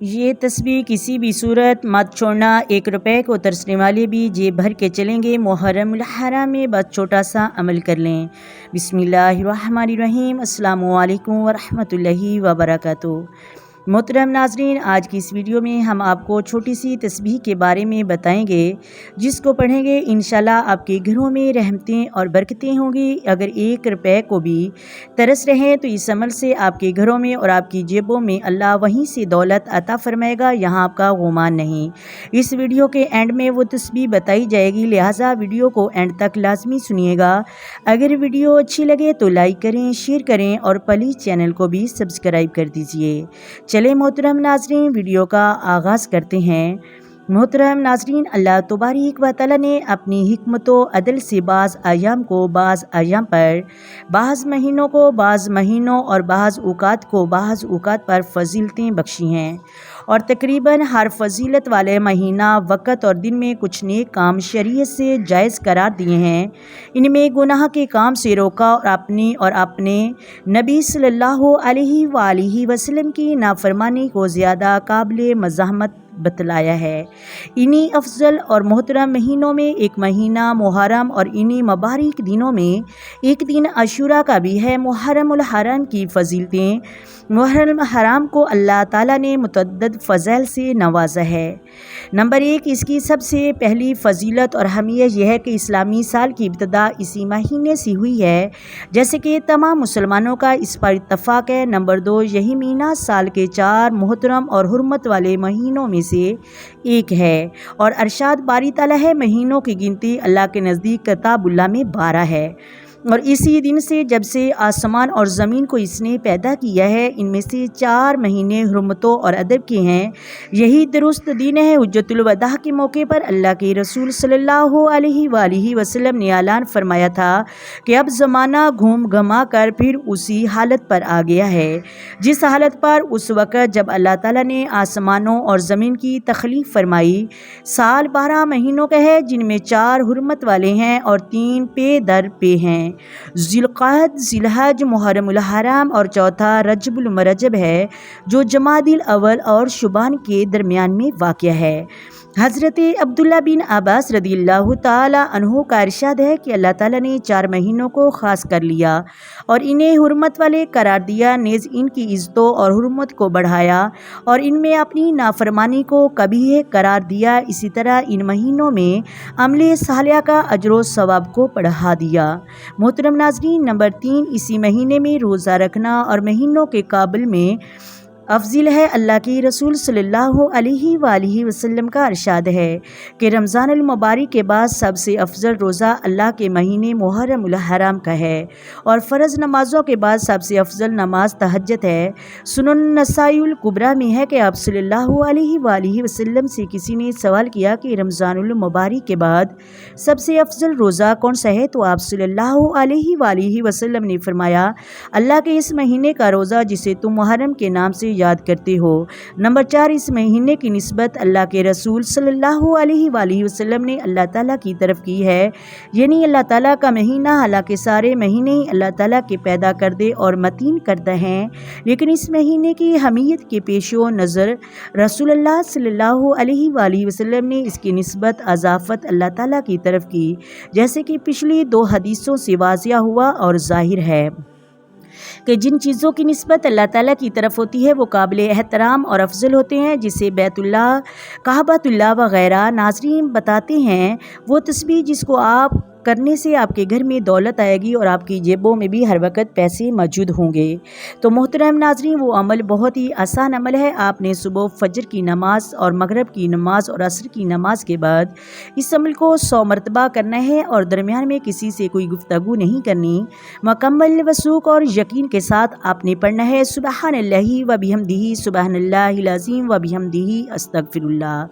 یہ تسبیح کسی بھی صورت مت چھوڑنا، 1 روپے کو ترسنے والے بھی جیب بھر کے چلیں گے۔ محرم الحرام میں بس چھوٹا سا عمل کر لیں۔ بسم اللہ الرحمن الرحیم۔ السلام علیکم ورحمۃ اللہ وبرکاتہ۔ محترم ناظرین، آج کی اس ویڈیو میں ہم آپ کو چھوٹی سی تسبیح کے بارے میں بتائیں گے، جس کو پڑھیں گے انشاءاللہ آپ کے گھروں میں رحمتیں اور برکتیں ہوں گی۔ اگر 1 روپے کو بھی ترس رہے تو اس عمل سے آپ کے گھروں میں اور آپ کی جیبوں میں اللہ وہیں سے دولت عطا فرمائے گا، یہاں آپ کا گمان نہیں۔ اس ویڈیو کے اینڈ میں وہ تسبیح بتائی جائے گی، لہٰذا ویڈیو کو اینڈ تک لازمی سنیے گا۔ اگر ویڈیو اچھی لگے تو لائک کریں، شیئر کریں اور پلیز چینل کو بھی سبسکرائب کر دیجئے۔ چلیں محترم ناظرین، ویڈیو کا آغاز کرتے ہیں۔ محترم ناظرین، اللہ تبارک و تعالیٰ نے اپنی حکمت و عدل سے بعض ایام کو بعض ایام پر، بعض مہینوں کو بعض مہینوں اور بعض اوقات کو بعض اوقات پر فضیلتیں بخشی ہیں، اور تقریباً ہر فضیلت والے مہینہ، وقت اور دن میں کچھ نیک کام شریعت سے جائز قرار دیے ہیں۔ ان میں گناہ کے کام سے روکا اور اپنے نبی صلی اللہ علیہ وآلہ وسلم کی نافرمانی کو زیادہ قابل مزاحمت بتلایا ہے۔ انہی افضل اور محترم مہینوں میں ایک مہینہ محرم اور انہی مبارک دنوں میں ایک دن عاشوراء کا بھی ہے۔ محرم الحرام کی فضیلتیں۔ محرم الحرام کو اللہ تعالیٰ نے متعدد فضائل سے نوازا ہے۔ نمبر 1، اس کی سب سے پہلی فضیلت اور اہمیت یہ ہے کہ اسلامی سال کی ابتدا اسی مہینے سے ہوئی ہے، جیسے کہ تمام مسلمانوں کا اس پر اتفاق ہے۔ نمبر 2، یہی مہینہ سال کے 4 محترم اور حرمت والے مہینوں میں سے ایک ہے، اور ارشاد باری تعالیٰ ہے، مہینوں کی گنتی اللہ کے نزدیک کتاب اللہ میں 12 ہے، اور اسی دن سے جب سے آسمان اور زمین کو اس نے پیدا کیا ہے، ان میں سے 4 مہینے حرمتوں اور ادب کے ہیں۔ یہی درست دین ہے۔ حجۃ الوداع کے موقع پر اللہ کے رسول صلی اللہ علیہ وآلہ وسلم نے اعلان فرمایا تھا کہ اب زمانہ گھوم گھما کر پھر اسی حالت پر آ گیا ہے جس حالت پر اس وقت جب اللہ تعالیٰ نے آسمانوں اور زمین کی تخلیق فرمائی۔ سال 12 مہینوں کا ہے، جن میں 4 حرمت والے ہیں اور 3 پے در پے ہیں۔ ذی القعدہ، ذی الحج، محرم الحرام، اور چوتھا رجب المرجب ہے، جو جمادی الاول اور شعبان کے درمیان میں واقع ہے۔ حضرت عبداللہ بن عباس رضی اللہ تعالیٰ عنہ کا ارشاد ہے کہ اللہ تعالیٰ نے 4 مہینوں کو خاص کر لیا اور انہیں حرمت والے قرار دیا، نیز ان کی عزتوں اور حرمت کو بڑھایا اور ان میں اپنی نافرمانی کو قبیح قرار دیا۔ اسی طرح ان مہینوں میں عمل صالحہ کا اجر و ثواب کو بڑھا دیا۔ محترم ناظرین، نمبر 3، اسی مہینے میں روزہ رکھنا اور مہینوں کے قابل میں افضل ہے۔ اللہ کے رسول صلی اللہ علیہ وآلہ وسلم کا ارشاد ہے کہ رمضان المبارک کے بعد سب سے افضل روزہ اللہ کے مہینے محرم الحرام کا ہے، اور فرض نمازوں کے بعد سب سے افضل نماز تہجد ہے۔ سنن نسائی الکبریٰ میں ہے کہ آپ صلی اللہ علیہ وآلہ وسلم سے کسی نے سوال کیا کہ رمضان المبارک کے بعد سب سے افضل روزہ کون سا ہے، تو آپ صلی اللہ علیہ وآلہ وسلم نے فرمایا، اللہ کے اس مہینے کا روزہ جسے تم محرم کے نام سے یاد کرتے ہو۔ نمبر 4، اس مہینے کی نسبت اللہ کے رسول صلی اللہ علیہ وآلہ وسلم نے اللہ تعالیٰ کی طرف کی ہے، یعنی اللہ تعالیٰ کا مہینہ، حالانکہ سارے مہینے ہی اللہ تعالیٰ کے پیدا کردے اور متین کردہ ہیں، لیکن اس مہینے کی اہمیت کے پیش و نظر رسول اللہ صلی اللہ علیہ وآلہ وسلم نے اس کی نسبت اضافت اللہ تعالیٰ کی طرف کی، جیسے کہ پچھلی 2 حدیثوں سے واضح ہوا اور ظاہر ہے کہ جن چیزوں کی نسبت اللہ تعالیٰ کی طرف ہوتی ہے وہ قابل احترام اور افضل ہوتے ہیں، جسے بیت اللہ، کعبۃ اللہ وغیرہ۔ ناظرین بتاتے ہیں وہ تسبیح جس کو آپ کرنے سے آپ کے گھر میں دولت آئے گی اور آپ کی جیبوں میں بھی ہر وقت پیسے موجود ہوں گے۔ تو محترم ناظرین، وہ عمل بہت ہی آسان عمل ہے۔ آپ نے صبح فجر کی نماز اور مغرب کی نماز اور عصر کی نماز کے بعد اس عمل کو 100 مرتبہ کرنا ہے، اور درمیان میں کسی سے کوئی گفتگو نہیں کرنی۔ مکمل وثوق اور یقین کے ساتھ آپ نے پڑھنا ہے، سبحان اللہ و بحمدہ، سبحان اللہ العظیم و بحمدہ، استغفر اللہ۔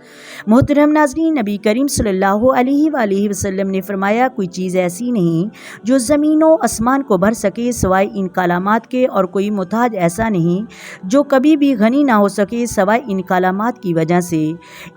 محترم ناظرین، نبی کریم صلی اللہ علیہ وآلہ وسلم نے فرمایا، کوئی چیز ایسی نہیں جو زمین و آسمان کو بھر سکے سوائے ان کلمات کے، اور کوئی محتاج ایسا نہیں جو کبھی بھی غنی نہ ہو سکے سوائے ان کلمات کی وجہ سے۔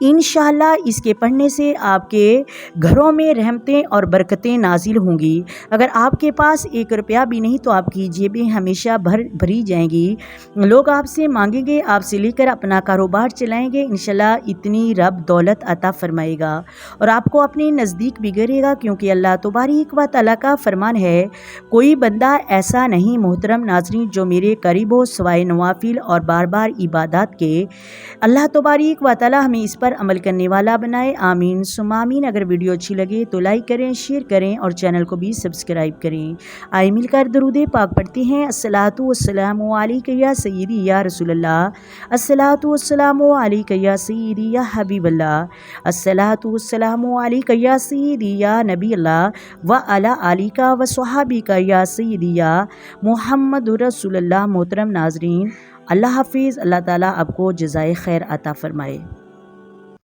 انشاءاللہ اس کے پڑھنے سے آپ کے گھروں میں رحمتیں اور برکتیں نازل ہوں گی۔ اگر آپ کے پاس 1 روپیہ بھی نہیں تو آپ کی جیبیں ہمیشہ بھری جائیں گی، لوگ آپ سے مانگیں گے، آپ سے لے کر اپنا کاروبار چلائیں گے، انشاءاللہ اتنی رب دولت عطا فرمائے گا اور آپ کو اپنے نزدیک بھی کرے گا، کیونکہ اللہ تبارک و تعالیٰ کا فرمان ہے کوئی بندہ ایسا نہیں محترم ناظرین جو میرے قریب ہو سوائے نوافل اور بار بار عبادات کے۔ اللہ تبارک و تعالیٰ ہمیں اس پر عمل کرنے والا بنائے، آمین ثم آمین۔ اگر ویڈیو اچھی لگے تو لائک کریں، شیئر کریں اور چینل کو بھی سبسکرائب کریں۔ آئے مل کر درود پاک پڑھتے ہیں۔ الصلاۃ والسلام علیک یا سیدی یا رسول اللہ، الصلاۃ والسلام علیک یا سیدی یا حبیب اللہ، الصلاۃ والسلام علیک یا سیدی یا نبی اللہ وعلی آلک وصحابک یا سیدی یا محمد رسول اللہ۔ محترم ناظرین، اللہ حافظ۔ اللہ تعالیٰ آپ کو جزائے خیر عطا فرمائے۔